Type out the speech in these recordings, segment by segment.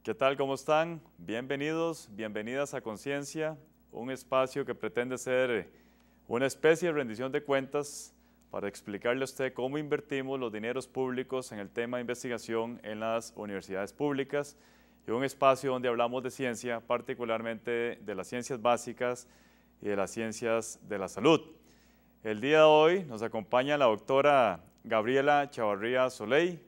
¿Qué tal? ¿Cómo están? Bienvenidos, bienvenidas a Conciencia, un espacio que pretende ser una especie de rendición de cuentas para explicarle a usted cómo invertimos los dineros públicos en el tema de investigación en las universidades públicas y un espacio donde hablamos de ciencia, particularmente de las ciencias básicas y de las ciencias de la salud. El día de hoy nos acompaña la doctora Gabriela Chavarría Soley,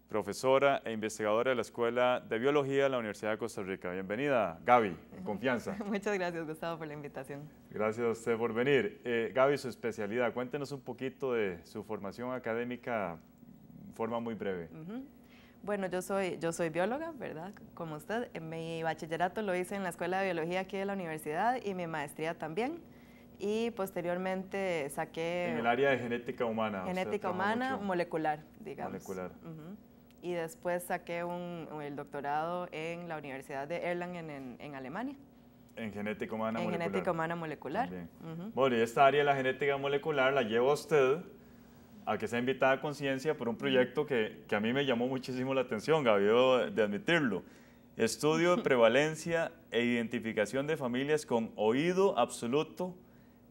profesora e investigadora de la Escuela de Biología de la Universidad de Costa Rica. Bienvenida, Gaby, en confianza. Muchas gracias, Gustavo, por la invitación. Gracias a usted por venir. Gaby, su especialidad, cuéntenos un poquito de su formación académica de forma muy breve. Bueno, yo soy bióloga, ¿verdad? Como usted. Mi bachillerato lo hice en la Escuela de Biología aquí de la universidad y mi maestría también. Y posteriormente saqué... En el área de genética humana. Genética humana, molecular, digamos. Molecular. Y después saqué el doctorado en la Universidad de Erlangen en Alemania. En genética humana molecular. En genética humana molecular. Bueno, y esta área de la genética molecular la lleva usted a que sea invitada a Conciencia por un proyecto que a mí me llamó muchísimo la atención, Gaby, debo de admitirlo. Estudio de prevalencia e identificación de familias con oído absoluto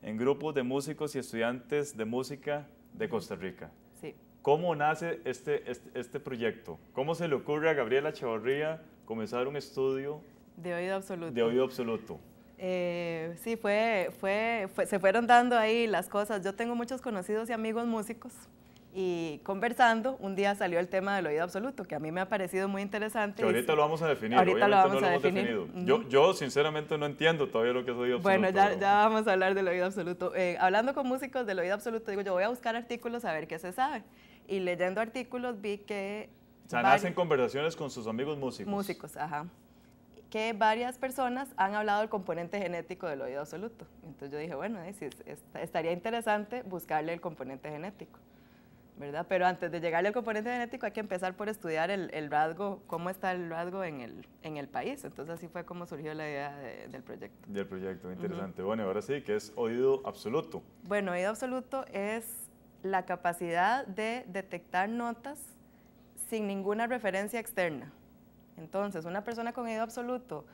en grupos de músicos y estudiantes de música de Costa Rica. Sí. ¿Cómo nace este proyecto? ¿Cómo se le ocurre a Gabriela Chavarría comenzar un estudio de oído absoluto? De oído absoluto. Sí, se fueron dando ahí las cosas. Yo tengo muchos conocidos y amigos músicos y conversando, un día salió el tema del oído absoluto, que a mí me ha parecido muy interesante. Que ahorita lo vamos a definir. Ahorita lo vamos a definir. Yo sinceramente no entiendo todavía lo que es oído absoluto. Bueno, ya vamos a hablar del oído absoluto. Hablando con músicos del oído absoluto, digo, yo voy a buscar artículos a ver qué se sabe. Y leyendo artículos vi que... O sea, nacen conversaciones con sus amigos músicos. Músicos, ajá. Que varias personas han hablado del componente genético del oído absoluto. Entonces yo dije, bueno, estaría interesante buscarle el componente genético, ¿verdad? Pero antes de llegarle al componente genético hay que empezar por estudiar el rasgo, cómo está el rasgo en el país. Entonces así fue como surgió la idea del proyecto. Del proyecto, interesante. Bueno, ahora sí, ¿qué es oído absoluto? Bueno, oído absoluto es la capacidad de detectar notas sin ninguna referencia externa. Entonces, una persona con oído absoluto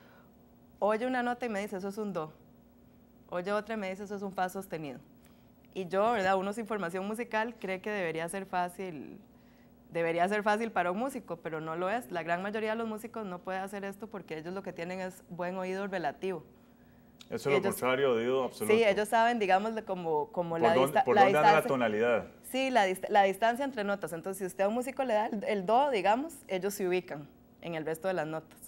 oye una nota y me dice, eso es un do. Oye otra y me dice, eso es un fa sostenido. Y yo, ¿verdad? Uno sin formación musical cree que debería ser fácil para un músico, pero no lo es. La gran mayoría de los músicos no puede hacer esto porque ellos lo que tienen es buen oído relativo. Eso es lo contrario de oído absoluto. Sí, ellos saben, digamos, como la distancia. ¿Por dónde anda la tonalidad? Sí, la distancia entre notas. Entonces, si usted a un músico le da el do, digamos, ellos se ubican en el resto de las notas.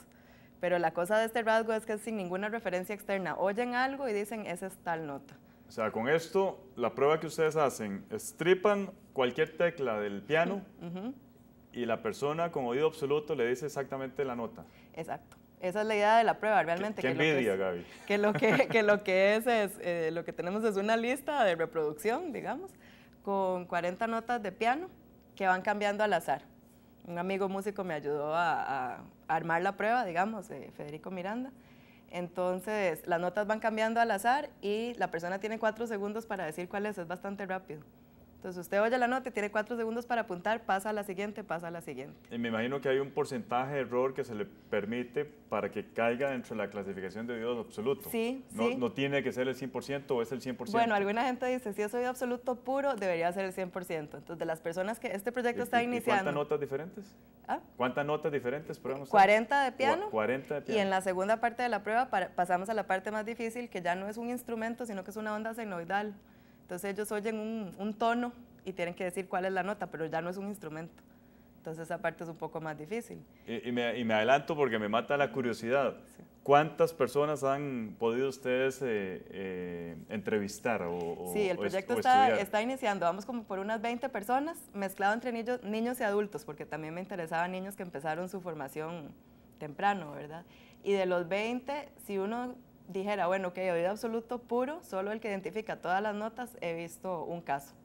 Pero la cosa de este rasgo es que es sin ninguna referencia externa. Oyen algo y dicen, esa es tal nota. O sea, con esto, la prueba que ustedes hacen, estripan cualquier tecla del piano y la persona con oído absoluto le dice exactamente la nota. Exacto. Esa es la idea de la prueba, realmente. Qué envidia, Gaby. Que lo que tenemos es una lista de reproducción, digamos, con 40 notas de piano que van cambiando al azar. Un amigo músico me ayudó a armar la prueba, digamos, Federico Miranda. Entonces, las notas van cambiando al azar y la persona tiene 4 segundos para decir cuál es bastante rápido. Entonces, usted oye la nota y tiene 4 segundos para apuntar, pasa a la siguiente, pasa a la siguiente. Y me imagino que hay un porcentaje de error que se le permite para que caiga dentro de la clasificación de oído absoluto. Sí, no, sí. ¿No tiene que ser el 100% o es el 100%? Bueno, alguna gente dice, si es oído absoluto puro, debería ser el 100%. Entonces, de las personas que este proyecto está iniciando... ¿Cuántas notas diferentes? ¿Ah? ¿Cuántas notas diferentes podemos hacer? 40 de piano. 40 de piano. Y en la segunda parte de la prueba pasamos a la parte más difícil, que ya no es un instrumento, sino que es una onda senoidal. Entonces ellos oyen un tono y tienen que decir cuál es la nota, pero ya no es un instrumento. Entonces esa parte es un poco más difícil. Y me adelanto porque me mata la curiosidad. Sí. ¿Cuántas personas han podido ustedes entrevistar Sí, el proyecto está iniciando. Vamos como por unas 20 personas, mezclado entre niños y adultos, porque también me interesaban niños que empezaron su formación temprano, ¿verdad? Y de los 20, si uno dijera, bueno, ok, oído absoluto puro, solo el que identifica todas las notas, he visto un caso.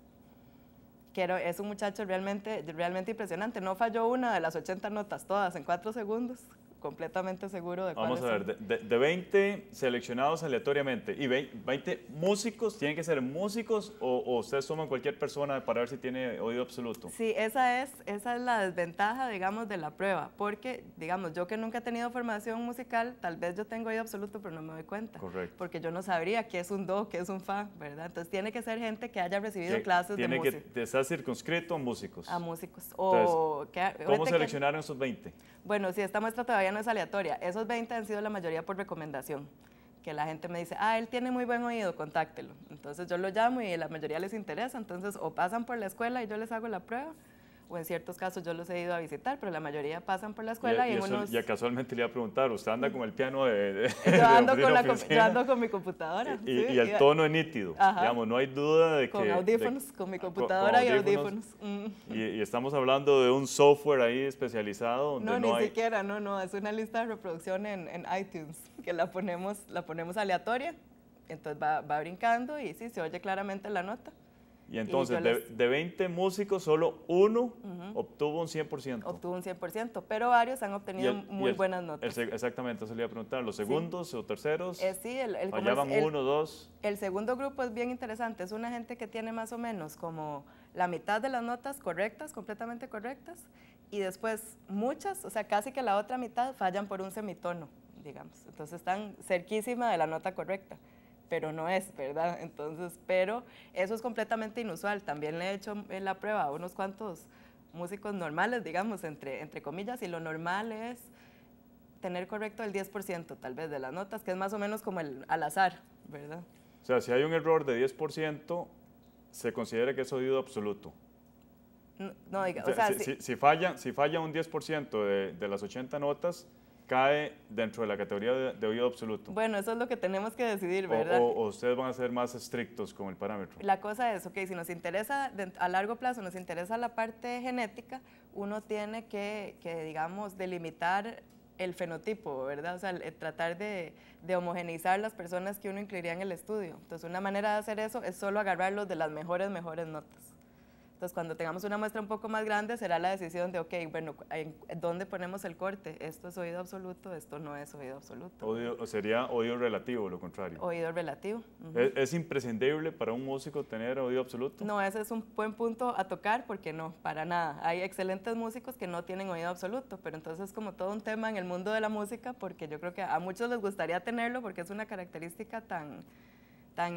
Es un muchacho realmente impresionante. No falló una de las 80 notas, todas en 4 segundos. completamente seguro de cuáles Vamos a ver, de 20 seleccionados aleatoriamente, ¿y 20 músicos? ¿Tienen que ser músicos o ustedes toman cualquier persona para ver si tiene oído absoluto? Sí, esa es la desventaja, digamos, de la prueba, porque, digamos, yo que nunca he tenido formación musical, tal vez yo tengo oído absoluto, pero no me doy cuenta. Correcto. Porque yo no sabría qué es un do, qué es un fa, ¿verdad? Entonces tiene que ser gente que haya recibido clases de música. Tiene que estar circunscrito a músicos. A músicos. Entonces, ¿cómo seleccionaron esos 20? Bueno, sí, esta muestra todavía no es aleatoria. Esos 20 han sido la mayoría por recomendación. Que la gente me dice, él tiene muy buen oído, contáctelo. Entonces yo lo llamo y la mayoría les interesa. Entonces o pasan por la escuela y yo les hago la prueba, o en ciertos casos yo los he ido a visitar, pero la mayoría pasan por la escuela Ya casualmente le iba a preguntar, ¿usted anda con el piano yo ando con mi computadora. Y el tono es nítido, digamos, no hay duda de que... Con audífonos, con mi computadora y audífonos. Y estamos hablando de un software ahí especializado donde no hay... siquiera, es una lista de reproducción en iTunes, que la ponemos aleatoria, entonces va brincando y sí, se oye claramente la nota. Y entonces, de 20 músicos, solo uno obtuvo un 100%. Obtuvo un 100%, pero varios han obtenido muy buenas notas. Exactamente, eso le iba a preguntar. ¿Los segundos o terceros? Sí, fallaban uno, dos. El segundo grupo es bien interesante. Es una gente que tiene más o menos como la mitad de las notas correctas, completamente correctas, y después muchas, o sea, casi que la otra mitad fallan por un semitono, digamos. Entonces están cerquísima de la nota correcta, pero no es, ¿verdad? Entonces, pero eso es completamente inusual. También le he hecho la prueba a unos cuantos músicos normales, digamos, entre comillas, y lo normal es tener correcto el 10% tal vez de las notas, que es más o menos como al azar, ¿verdad? O sea, si hay un error de 10%, se considera que es oído absoluto. No, diga, o sea, si falla un 10% de las 80 notas, cae dentro de la categoría de oído absoluto. Bueno, eso es lo que tenemos que decidir, ¿verdad? O ustedes van a ser más estrictos con el parámetro. La cosa es, si nos interesa a largo plazo, nos interesa la parte genética, uno tiene que digamos, delimitar el fenotipo, ¿verdad? O sea, tratar de homogeneizar las personas que uno incluiría en el estudio. Entonces, una manera de hacer eso es solo agarrarlos de las mejores notas. Entonces, cuando tengamos una muestra un poco más grande, será la decisión de, bueno, ¿dónde ponemos el corte? Esto es oído absoluto, esto no es oído absoluto. Sería oído relativo, lo contrario. Oído relativo. ¿Es imprescindible para un músico tener oído absoluto? No, ese es un buen punto a tocar porque no, para nada. Hay excelentes músicos que no tienen oído absoluto, pero entonces es como todo un tema en el mundo de la música porque yo creo que a muchos les gustaría tenerlo porque es una característica tan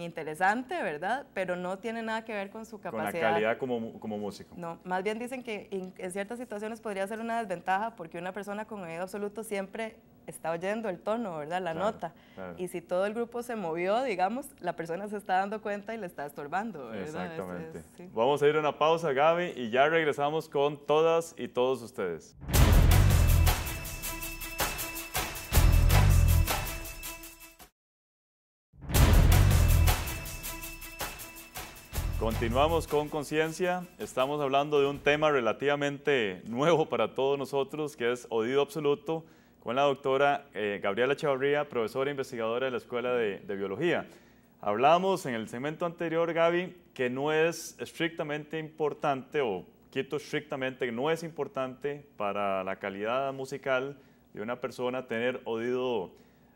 interesante, ¿verdad? Pero no tiene nada que ver con su capacidad. Con la calidad como músico. No, más bien dicen que en ciertas situaciones podría ser una desventaja porque una persona con oído absoluto siempre está oyendo el tono, ¿verdad? La nota. Claro. Y si todo el grupo se movió, digamos, la persona se está dando cuenta y le está estorbando, ¿verdad? Exactamente. Sí. Vamos a ir a una pausa, Gaby, y ya regresamos con todas y todos ustedes. Continuamos con Conciencia. Estamos hablando de un tema relativamente nuevo para todos nosotros, que es oído absoluto, con la doctora Gabriela Chavarría, profesora e investigadora de la Escuela de Biología. Hablamos en el segmento anterior, Gaby, que no es estrictamente importante, o quito estrictamente, que no es importante para la calidad musical de una persona tener oído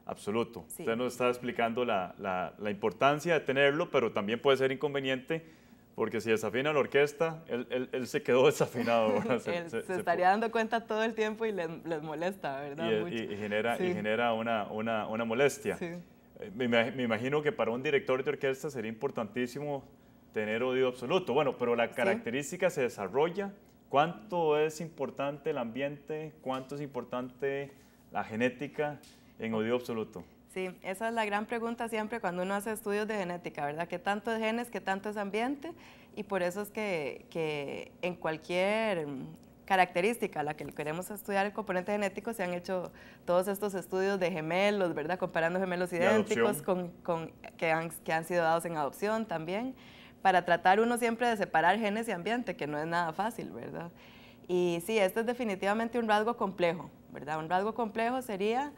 absoluto. Sí. Usted nos está explicando la importancia de tenerlo, pero también puede ser inconveniente porque si desafina la orquesta, él se quedó desafinado. se estaría dando cuenta todo el tiempo y les molesta, ¿verdad? Y genera una molestia. Sí. Me imagino que para un director de orquesta sería importantísimo tener oído absoluto. Bueno, pero la característica se desarrolla. ¿Cuánto es importante el ambiente? ¿Cuánto es importante la genética en oído absoluto? Sí, esa es la gran pregunta siempre cuando uno hace estudios de genética, ¿verdad? ¿Qué tanto es genes, qué tanto es ambiente? Y por eso es que en cualquier característica a la que queremos estudiar el componente genético se han hecho todos estos estudios de gemelos, ¿verdad? Comparando gemelos idénticos que han sido dados en adopción también, para tratar uno siempre de separar genes y ambiente, que no es nada fácil, ¿verdad? Y sí, este es definitivamente un rasgo complejo, ¿verdad? Un rasgo complejo sería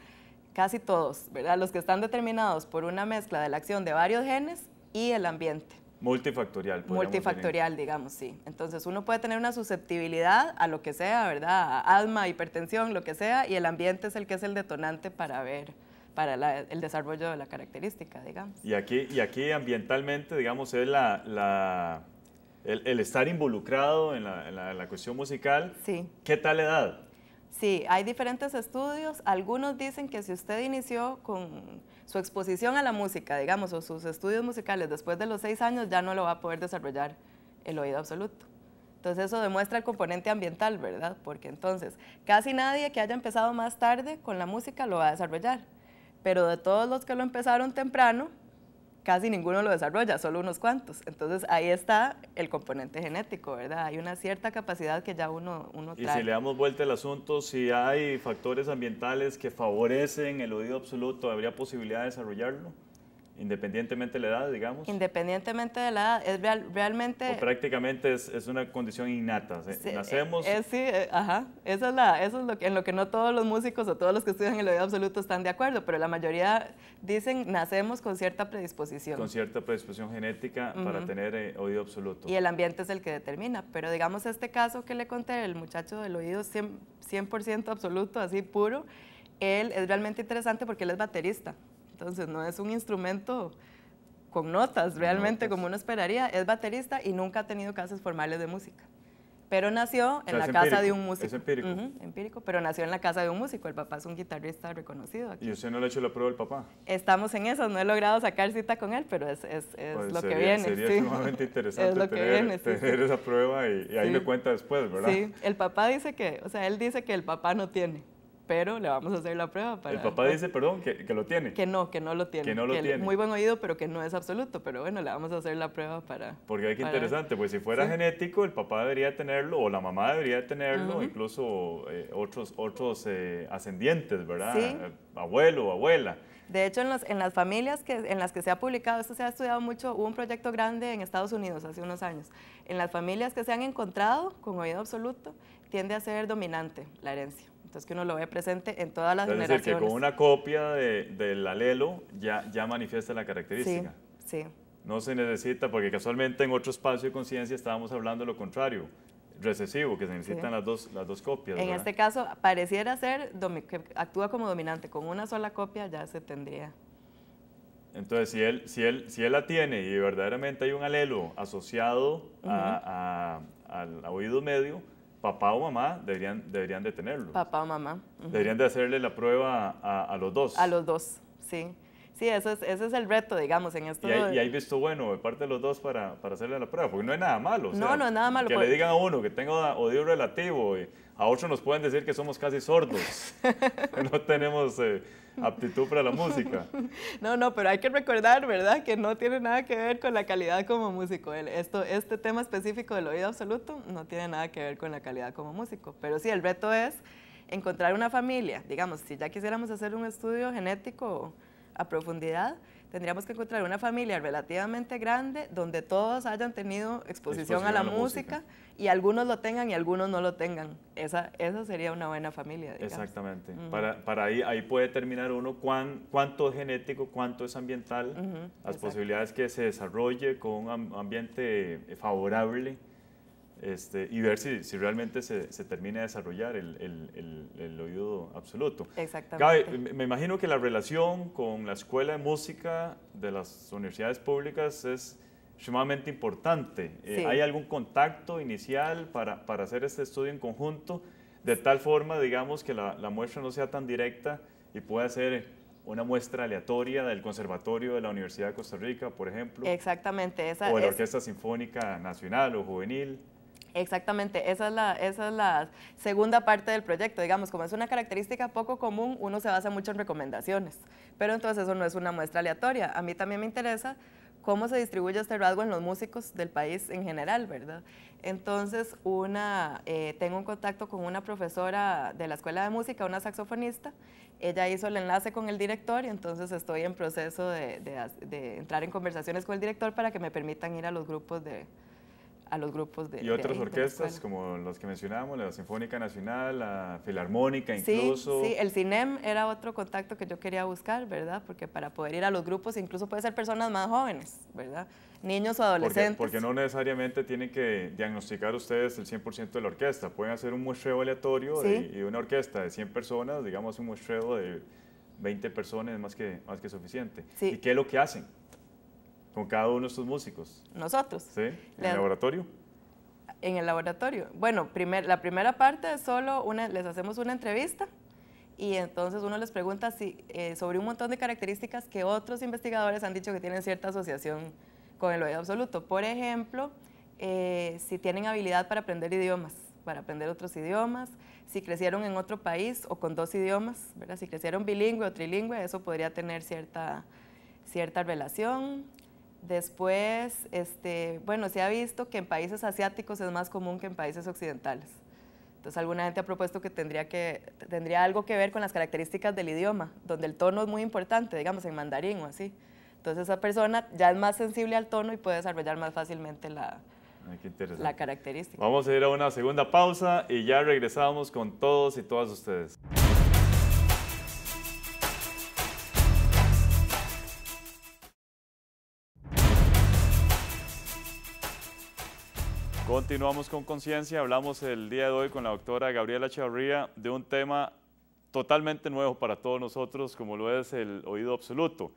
casi todos, ¿verdad? Los que están determinados por una mezcla de la acción de varios genes y el ambiente. Multifactorial. Multifactorial, digamos, sí. Entonces uno puede tener una susceptibilidad a lo que sea, ¿verdad? A asma, hipertensión, lo que sea, y el ambiente es el que es el detonante para el desarrollo de la característica, digamos. Y aquí ambientalmente, digamos, es el estar involucrado en la cuestión musical. Sí. ¿Qué tal edad? Sí, hay diferentes estudios. Algunos dicen que si usted inició con su exposición a la música, digamos, o sus estudios musicales después de los 6 años, ya no lo va a poder desarrollar el oído absoluto. Entonces eso demuestra el componente ambiental, ¿verdad? Porque entonces casi nadie que haya empezado más tarde con la música lo va a desarrollar. Pero de todos los que lo empezaron temprano, casi ninguno lo desarrolla, solo unos cuantos. Entonces ahí está el componente genético, ¿verdad? Hay una cierta capacidad que ya uno trae. Y si le damos vuelta al asunto, si hay factores ambientales que favorecen el oído absoluto, ¿habría posibilidad de desarrollarlo? Independientemente de la edad, digamos. Independientemente de la edad, es realmente... O prácticamente es una condición innata. Nacemos... Sí, ajá. Eso es en lo que no todos los músicos o todos los que estudian el oído absoluto están de acuerdo, pero la mayoría dicen nacemos con cierta predisposición. Con cierta predisposición genética para tener oído absoluto. Y el ambiente es el que determina, pero digamos este caso que le conté, el muchacho del oído 100% absoluto, así puro, él es realmente interesante porque él es baterista. Entonces no es un instrumento con notas realmente como uno esperaría, es baterista y nunca ha tenido clases formales de música. Pero nació en la casa de un músico. Es empírico. Empírico, pero nació en la casa de un músico. El papá es un guitarrista reconocido aquí. ¿Y usted no le ha hecho la prueba al papá? Estamos en eso, no he logrado sacar cita con él, pero es pues lo que viene. Sería sumamente interesante tener esa prueba y ahí me cuenta después, ¿verdad? Sí, el papá dice él dice que el papá no tiene, pero le vamos a hacer la prueba para... El papá dice, perdón, que lo tiene. Que no lo tiene. Que no lo tiene. Muy buen oído, pero que no es absoluto, pero bueno, le vamos a hacer la prueba para... Porque hay que interesante, pues si fuera genético, el papá debería tenerlo, o la mamá debería tenerlo, incluso otros ascendientes, ¿verdad? Sí. Abuelo o abuela. De hecho, en las familias en las que se ha publicado, esto se ha estudiado mucho, hubo un proyecto grande en Estados Unidos hace unos años. En las familias que se han encontrado con oído absoluto, tiende a ser dominante la herencia. Entonces que uno lo ve presente en todas las generaciones. Es decir, que con una copia del alelo ya manifiesta la característica. Sí. No se necesita, porque casualmente en otro espacio de conciencia estábamos hablando lo contrario, recesivo, que se necesitan las dos copias. En ¿verdad? este caso, pareciera ser que actúa como dominante. Con una sola copia ya se tendría. Entonces, si él la tiene y verdaderamente hay un alelo asociado al oído medio, papá o mamá deberían de tenerlo. Papá o mamá. Deberían de hacerle la prueba a los dos. A los dos, sí. Sí, ese es el reto, digamos, en esto. Y hay visto bueno de parte de los dos para hacerle la prueba, porque no es nada malo. O sea, no es nada malo. Que le digan a uno que tenga oído relativo, y a otros nos pueden decir que somos casi sordos, que no tenemos aptitud para la música. No, pero hay que recordar, ¿verdad?, que no tiene nada que ver con la calidad como músico. Este tema específico del oído absoluto no tiene nada que ver con la calidad como músico. Pero sí, el reto es encontrar una familia. Digamos, si ya quisiéramos hacer un estudio genético a profundidad, tendríamos que encontrar una familia relativamente grande donde todos hayan tenido exposición a la música y algunos lo tengan y algunos no lo tengan. Esa sería una buena familia, digamos. Exactamente. Para ahí puede determinar uno cuánto es genético, cuánto es ambiental, las posibilidades que se desarrolle con un ambiente favorable, y ver si realmente se termina de desarrollar el oído absoluto. Exactamente. Me imagino que la relación con la escuela de música de las universidades públicas es sumamente importante. Sí. ¿Hay algún contacto inicial para hacer este estudio en conjunto, de tal forma, digamos, que la muestra no sea tan directa y pueda ser una muestra aleatoria del Conservatorio de la Universidad de Costa Rica, por ejemplo? Exactamente. O de la Orquesta Sinfónica Nacional o Juvenil. Exactamente, esa es la segunda parte del proyecto. Digamos, como es una característica poco común, uno se basa mucho en recomendaciones, pero entonces eso no es una muestra aleatoria. A mí también me interesa cómo se distribuye este rasgo en los músicos del país en general, ¿verdad? Entonces, tengo un contacto con una profesora de la Escuela de Música, una saxofonista. Ella hizo el enlace con el director y entonces estoy en proceso de entrar en conversaciones con el director para que me permitan ir a los grupos a los grupos de ¿Y otras ahí, de la orquestas escuela. como las que mencionábamos, la Sinfónica Nacional, la Filarmónica incluso? Sí, el CINEM era otro contacto que yo quería buscar, ¿verdad? Porque para poder ir a los grupos incluso puede ser personas más jóvenes, ¿verdad? Niños o adolescentes. Porque no necesariamente tienen que diagnosticar ustedes el 100% de la orquesta. Pueden hacer un muestreo aleatorio y una orquesta de 100 personas, digamos un muestreo de 20 personas es más que suficiente. Sí. ¿Y qué es lo que hacen con cada uno de estos músicos? Nosotros. ¿Sí? ¿En el laboratorio? En el laboratorio. Bueno, la primera parte es solo les hacemos una entrevista y entonces uno les pregunta sobre un montón de características que otros investigadores han dicho que tienen cierta asociación con el oído absoluto. Por ejemplo, si tienen habilidad para aprender idiomas, para aprender otros idiomas, si crecieron en otro país o con 2 idiomas, ¿verdad? Si crecieron bilingüe o trilingüe, eso podría tener cierta relación. Después, bueno, se ha visto que en países asiáticos es más común que en países occidentales. Entonces, alguna gente ha propuesto que tendría algo que ver con las características del idioma, donde el tono es muy importante, digamos, en mandarín o así. Entonces, esa persona ya es más sensible al tono y puede desarrollar más fácilmente la característica. Vamos a ir a una segunda pausa y ya regresamos con todos y todas ustedes. Continuamos con Conciencia. Hablamos el día de hoy con la doctora Gabriela Echavarría de un tema totalmente nuevo para todos nosotros, como lo es el oído absoluto.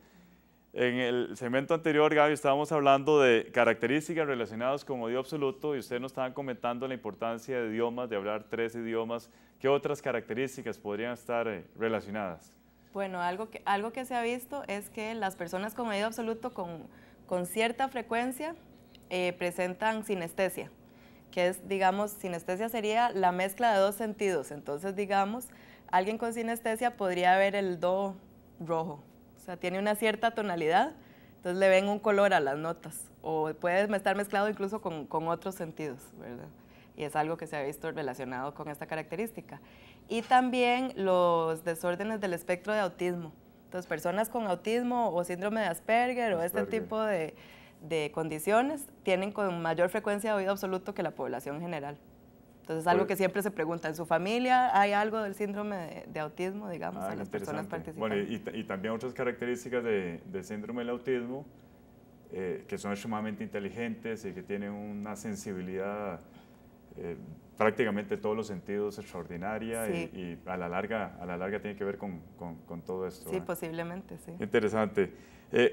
En el segmento anterior, Gaby, estábamos hablando de características relacionadas con oído absoluto y ustedes nos estaban comentando la importancia de idiomas, de hablar 3 idiomas. ¿Qué otras características podrían estar relacionadas? Bueno, algo que se ha visto es que las personas con oído absoluto con cierta frecuencia presentan sinestesia, que es, digamos, sinestesia sería la mezcla de 2 sentidos. Entonces, digamos, alguien con sinestesia podría ver el do rojo, o sea, tiene una cierta tonalidad, entonces le ven un color a las notas, o puede estar mezclado incluso con otros sentidos, ¿verdad? Y es algo que se ha visto relacionado con esta característica. Y también los desórdenes del espectro de autismo. Entonces, personas con autismo o síndrome de Asperger o este tipo de condiciones tienen con mayor frecuencia de oído absoluto que la población general. Entonces es algo que siempre se pregunta, ¿en su familia hay algo del síndrome de autismo, digamos, en las personas participantes? Bueno, y también otras características del síndrome del autismo, que son extremadamente inteligentes y que tienen una sensibilidad prácticamente todos los sentidos extraordinaria y a la larga tiene que ver con todo esto. Sí, posiblemente, sí. Interesante.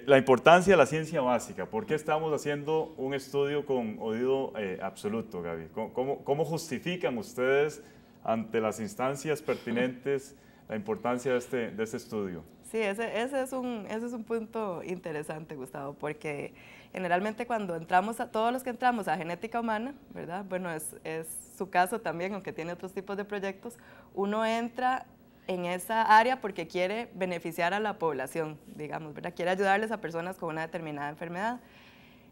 La importancia de la ciencia básica. ¿Por qué estamos haciendo un estudio con oído absoluto, Gaby? ¿Cómo justifican ustedes ante las instancias pertinentes la importancia de este estudio? Sí, ese es un punto interesante, Gustavo, porque generalmente cuando todos los que entramos a genética humana, ¿verdad? Bueno, es su caso también, aunque tiene otros tipos de proyectos, uno entra en esa área porque quiere beneficiar a la población, digamos, ¿verdad? Quiere ayudarles a personas con una determinada enfermedad.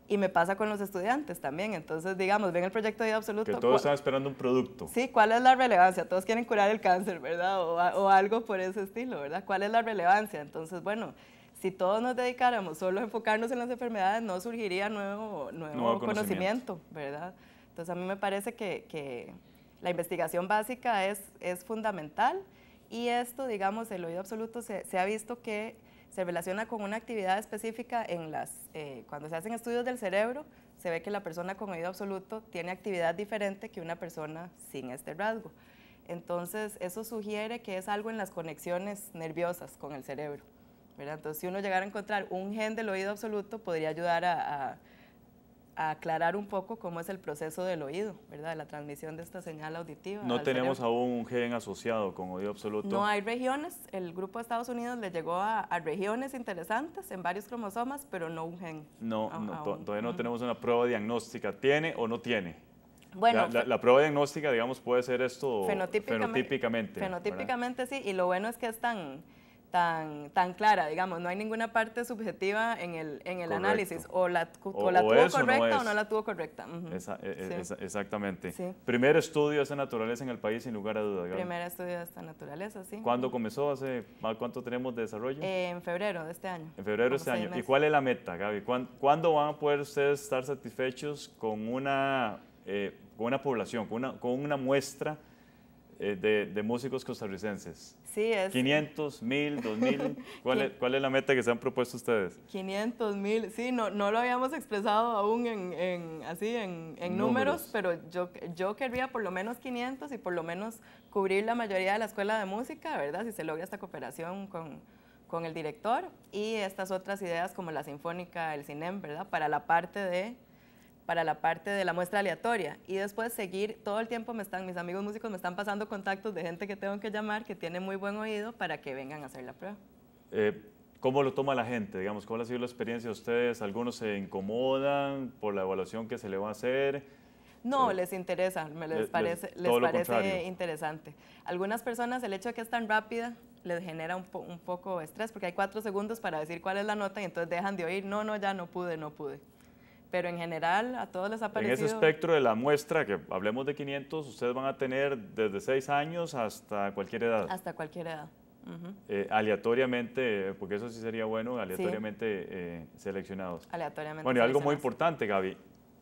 Y me pasa con los estudiantes también, entonces, digamos, ven el proyecto de oído absoluto. Que todos están esperando un producto. Sí, ¿cuál es la relevancia? Todos quieren curar el cáncer, ¿verdad? O algo por ese estilo, ¿verdad? ¿Cuál es la relevancia? Entonces, bueno, si todos nos dedicáramos solo a enfocarnos en las enfermedades, no surgiría nuevo conocimiento, ¿verdad? Entonces, a mí me parece que la investigación básica es fundamental y esto, digamos, el oído absoluto se ha visto que se relaciona con una actividad específica cuando se hacen estudios del cerebro, se ve que la persona con oído absoluto tiene actividad diferente que una persona sin este rasgo. Entonces, eso sugiere que es algo en las conexiones nerviosas con el cerebro, ¿verdad? Entonces, si uno llegara a encontrar un gen del oído absoluto, podría ayudar a aclarar un poco cómo es el proceso del oído, ¿verdad? De la transmisión de esta señal auditiva. No tenemos aún un gen asociado con oído absoluto. No hay regiones. El grupo de Estados Unidos le llegó a regiones interesantes en varios cromosomas, pero no un gen. Todavía no tenemos una prueba diagnóstica. ¿Tiene o no tiene? Bueno, la prueba diagnóstica, digamos, puede ser esto fenotípicamente. Fenotípicamente, sí, y lo bueno es que es tan tan clara, digamos, no hay ninguna parte subjetiva en el análisis, o la tuvo correcta o no la tuvo correcta. Exactamente. Sí. Primer estudio de esta naturaleza en el país, sin lugar a dudas. Primer estudio de esta naturaleza, sí. ¿Cuándo comenzó? ¿Cuánto tenemos de desarrollo? En febrero de este año. En febrero de este año. ¿Y cuál es la meta, Gaby? ¿Cuándo van a poder ustedes estar satisfechos con una población, con una muestra de músicos costarricenses? Sí, es 500, 1000, 2000. ¿Cuál es la meta que se han propuesto ustedes? 500, 1000, sí, no lo habíamos expresado aún en números, pero yo querría por lo menos 500 y por lo menos cubrir la mayoría de la escuela de música, ¿verdad? Si se logra esta cooperación con el director, y estas otras ideas como la sinfónica, el CINEM, ¿verdad? Para la parte de la muestra aleatoria, y después seguir todo el tiempo. Mis amigos músicos me están pasando contactos de gente que tengo que llamar que tiene muy buen oído para que vengan a hacer la prueba. ¿Cómo lo toma la gente? Digamos, ¿cuál ha sido la experiencia de ustedes? ¿Algunos se incomodan por la evaluación que se le va a hacer? No, les interesa, les parece interesante. Algunas personas, el hecho de que es tan rápida les genera un poco de estrés, porque hay 4 segundos para decir cuál es la nota y entonces dejan de oír, ya no pude. Pero en general a todos les ha parecido... En ese espectro de la muestra, que hablemos de 500, ustedes van a tener desde 6 años hasta cualquier edad. Hasta cualquier edad. Aleatoriamente, porque eso sí sería bueno, aleatoriamente seleccionados. Aleatoriamente. Bueno, y algo muy importante, Gaby,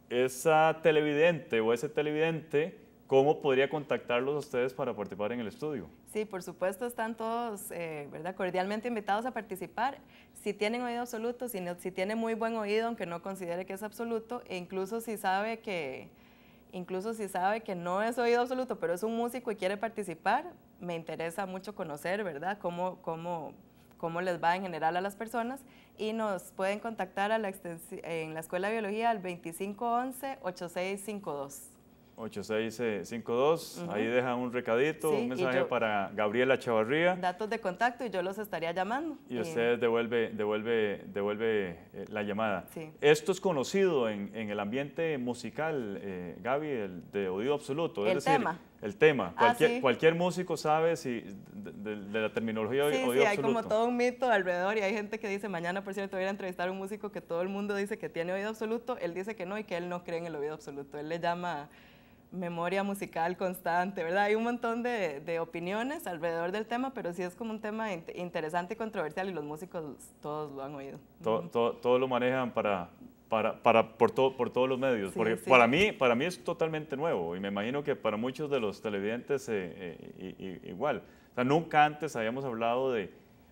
esa televidente o ese televidente, ¿cómo podría contactarlos a ustedes para participar en el estudio? Sí, por supuesto, están todos ¿verdad? Cordialmente invitados a participar. Si tienen oído absoluto, si tiene muy buen oído, aunque no considere que es absoluto, e incluso si sabe que no es oído absoluto, pero es un músico y quiere participar, me interesa mucho conocer, ¿verdad? Cómo les va en general a las personas, y nos pueden contactar en la Escuela de Biología al 2511-8652. 8652, ahí deja un recadito, un mensaje para Gabriela Chavarría. Datos de contacto y yo los estaría llamando. Y usted devuelve la llamada. Sí. Esto es conocido en el ambiente musical, Gaby, de oído absoluto. El tema. El tema. Sí. Cualquier músico sabe de la terminología de oído absoluto. Sí, hay como todo un mito alrededor, y hay gente que dice, mañana por cierto voy a ir a entrevistar a un músico que todo el mundo dice que tiene oído absoluto, él dice que no y que él no cree en el oído absoluto, él le llama memoria musical constante, ¿verdad? Hay un montón de opiniones alrededor del tema, pero sí es como un tema interesante y controversial, y los músicos todos lo han oído. Todo lo manejan por todos los medios, Sí, porque sí. para mí es totalmente nuevo, y me imagino que para muchos de los televidentes igual. O sea, nunca antes habíamos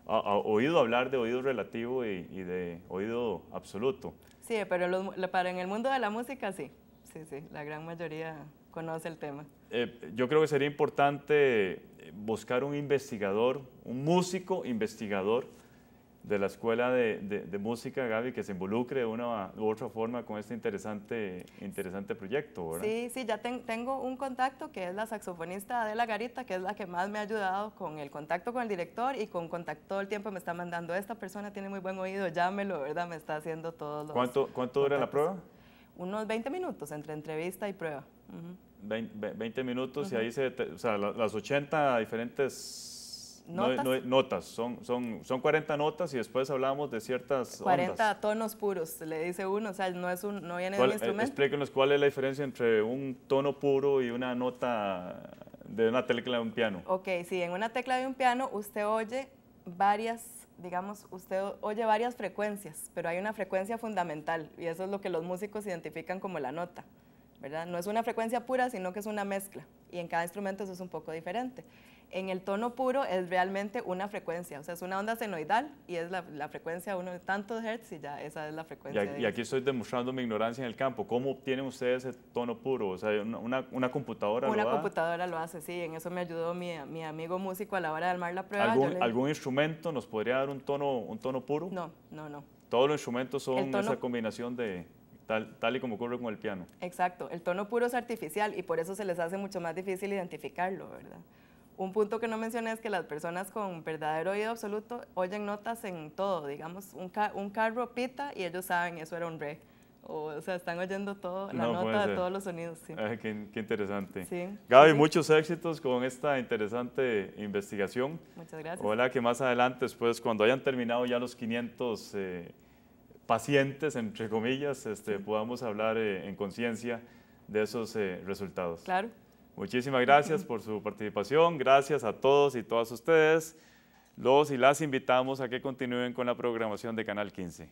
oído hablar de oído relativo y de oído absoluto. Sí, pero en el mundo de la música sí, la gran mayoría conoce el tema. Yo creo que sería importante buscar un investigador, un músico investigador de la Escuela de Música, Gaby, que se involucre de una u otra forma con este interesante proyecto, ¿verdad? Sí, ya tengo un contacto, que es la saxofonista Adela Garita, que es la que más me ha ayudado con el contacto con el director, y con contacto todo el tiempo me está mandando, esta persona tiene muy buen oído, llámelo, ¿verdad? Me está haciendo todos los... ¿Cuánto dura la prueba? Unos 20 minutos entre entrevista y prueba. 20 minutos, y ahí las 80 diferentes notas, son 40 notas, y después hablamos de ciertas 40 ondas. Tonos puros, le dice uno, o sea, no viene de un instrumento. Explíquenos cuál es la diferencia entre un tono puro y una nota de una tecla de un piano. Ok, sí, en una tecla de un piano usted oye varias frecuencias, pero hay una frecuencia fundamental, y eso es lo que los músicos identifican como la nota, ¿verdad? No es una frecuencia pura, sino que es una mezcla, y en cada instrumento eso es un poco diferente. En el tono puro es realmente una frecuencia, o sea, es una onda senoidal, y es la frecuencia de tantos hertz, y ya esa es la frecuencia. Y aquí estoy demostrando mi ignorancia en el campo. ¿Cómo obtienen ustedes ese tono puro? O sea, ¿una computadora lo da? Una computadora lo hace, sí, en eso me ayudó mi amigo músico a la hora de armar la prueba. ¿Algún instrumento nos podría dar un tono puro? No. Todos los instrumentos son esa combinación de... Tal y como ocurre con el piano. Exacto, el tono puro es artificial, y por eso se les hace mucho más difícil identificarlo, ¿verdad? Un punto que no mencioné es que las personas con verdadero oído absoluto oyen notas en todo, digamos, un carro pita y ellos saben eso era un re, o sea, están oyendo todo, la No, puede nota de ser. todos los sonidos. Sí. Qué interesante. Sí, Gaby, sí, sí. muchos éxitos con esta interesante investigación. Muchas gracias. Ojalá que más adelante, después, cuando hayan terminado ya los 500 pacientes, entre comillas, podamos hablar en conciencia de esos resultados. Claro. Muchísimas gracias por su participación. Gracias a todos y todas ustedes. Los y las invitamos a que continúen con la programación de Canal 15.